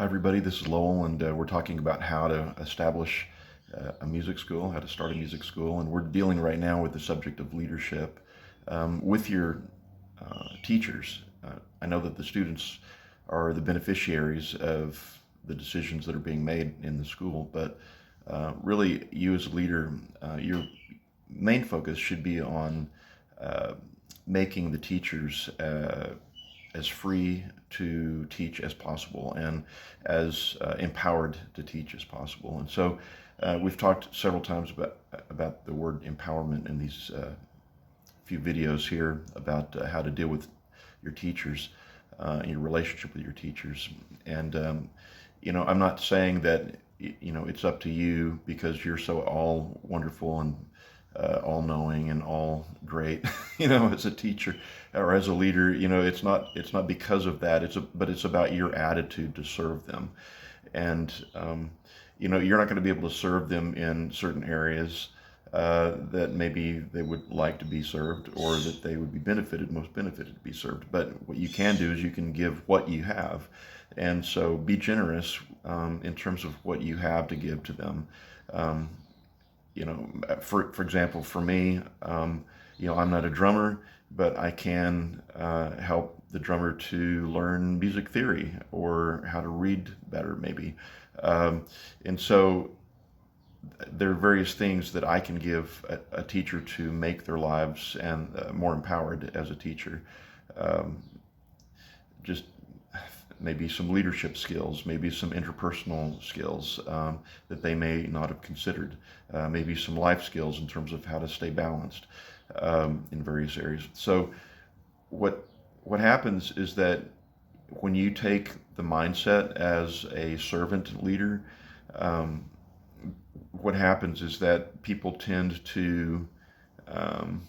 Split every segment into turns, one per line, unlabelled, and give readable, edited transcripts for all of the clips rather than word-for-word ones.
Hi, everybody. This is Lowell, and we're talking about how to establish a music school, how to start a music school. And we're dealing right now with the subject of leadership with your teachers. I know that the students are the beneficiaries of the decisions that are being made in the school, but really, you as a leader, your main focus should be on uh, making the teachers as free to teach as possible and as empowered to teach as possible. And so we've talked several times about the word empowerment in these few videos here about how to deal with your teachers and your relationship with your teachers. And I'm not saying that it's up to you because you're so all wonderful and all knowing and all great, as a teacher or as a leader. It's not because of that. But it's about your attitude to serve them. And you're not going to be able to serve them in certain areas that maybe they would like to be served, or that they would be most benefited to be served. But what you can do is you can give what you have. And so be generous in terms of what you have to give to them. Um, for example, for me, I'm not a drummer, but I can help the drummer to learn music theory or how to read better, maybe. And so there are various things that I can give a teacher to make their lives and more empowered as a teacher. Um, just maybe some leadership skills, maybe some interpersonal skills that they may not have considered, maybe some life skills in terms of how to stay balanced in various areas. So what happens is that when you take the mindset as a servant leader, um, what happens is that people tend to um,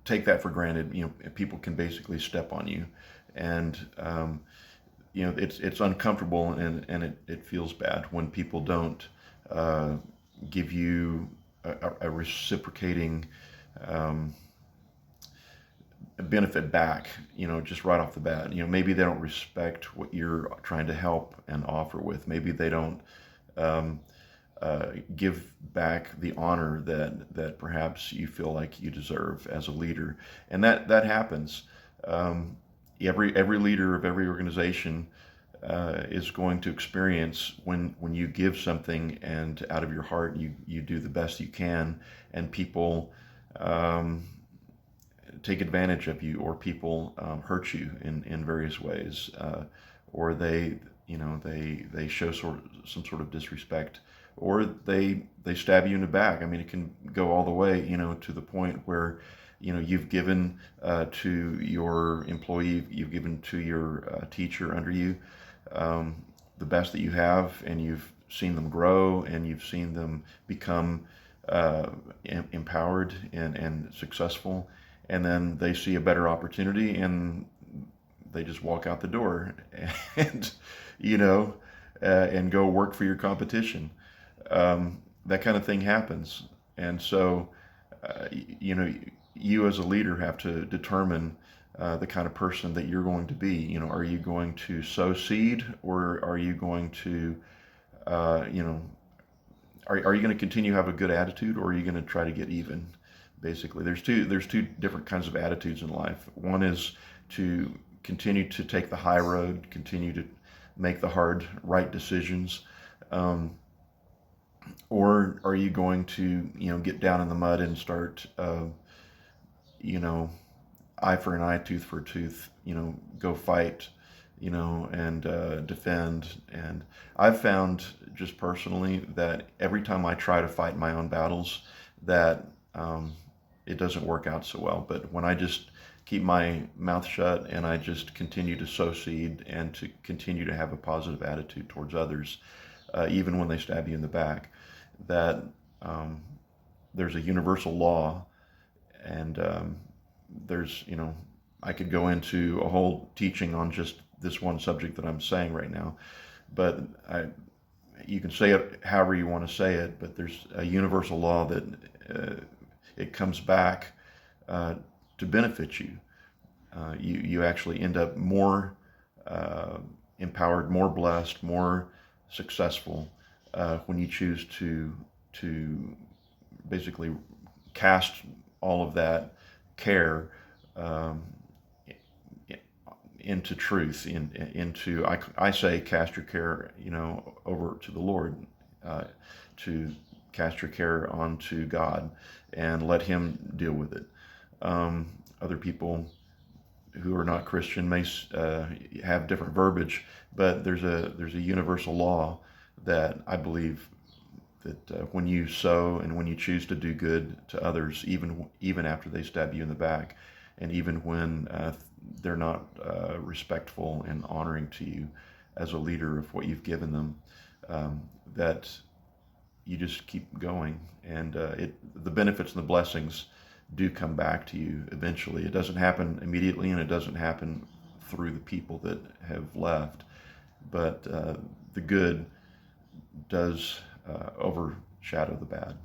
take that for granted. People can basically step on you, and it's uncomfortable, and it feels bad when people don't uh, give you a reciprocating um, benefit back, just right off the bat. Maybe they don't respect what you're trying to help and offer with. Maybe they don't um, give back the honor that perhaps you feel like you deserve as a leader, and that happens. Um, every leader of every organization is going to experience when you give something and out of your heart you do the best you can, and people um, take advantage of you, or people hurt you in various ways, or they show some sort of disrespect, or they stab you in the back. I mean, it can go all the way, to the point where you've given to your employee, you've given to your teacher under you the best that you have, and you've seen them grow, and you've seen them become uh, empowered and successful, and then they see a better opportunity and they just walk out the door and you know and go work for your competition. That kind of thing happens, and so you know you as a leader have to determine the kind of person that you're going to be. Are you going to sow seed, or are you going to uh, you know are you going to continue to have a good attitude, or are you going to try to get even? Basically, there's two different kinds of attitudes in life. One is to continue to take the high road, continue to make the hard right decisions, um, or are you going to get down in the mud and start you know eye for an eye, tooth for a tooth, go fight, and defend. And I've found, just personally, that every time I try to fight my own battles, that it doesn't work out so well. But when I just keep my mouth shut and I just continue to sow seed and to continue to have a positive attitude towards others, even when they stab you in the back, that um, there's a universal law. And there's, I could go into a whole teaching on just this one subject that I'm saying right now, but you can say it however you want to say it, but there's a universal law that it comes back uh, to benefit you. You actually end up more uh, empowered, more blessed, more successful when you choose to basically cast all of that care um, into truth, into I say cast your care, over to the Lord, to cast your care onto God and let Him deal with it. Other people who are not Christian may have different verbiage, but there's a universal law that I believe that when you sow and when you choose to do good to others, even after they stab you in the back, and even when they're not respectful and honoring to you as a leader of what you've given them, that you just keep going, and the benefits and the blessings do come back to you eventually. It doesn't happen immediately, and it doesn't happen through the people that have left, but the good does overshadow the bad.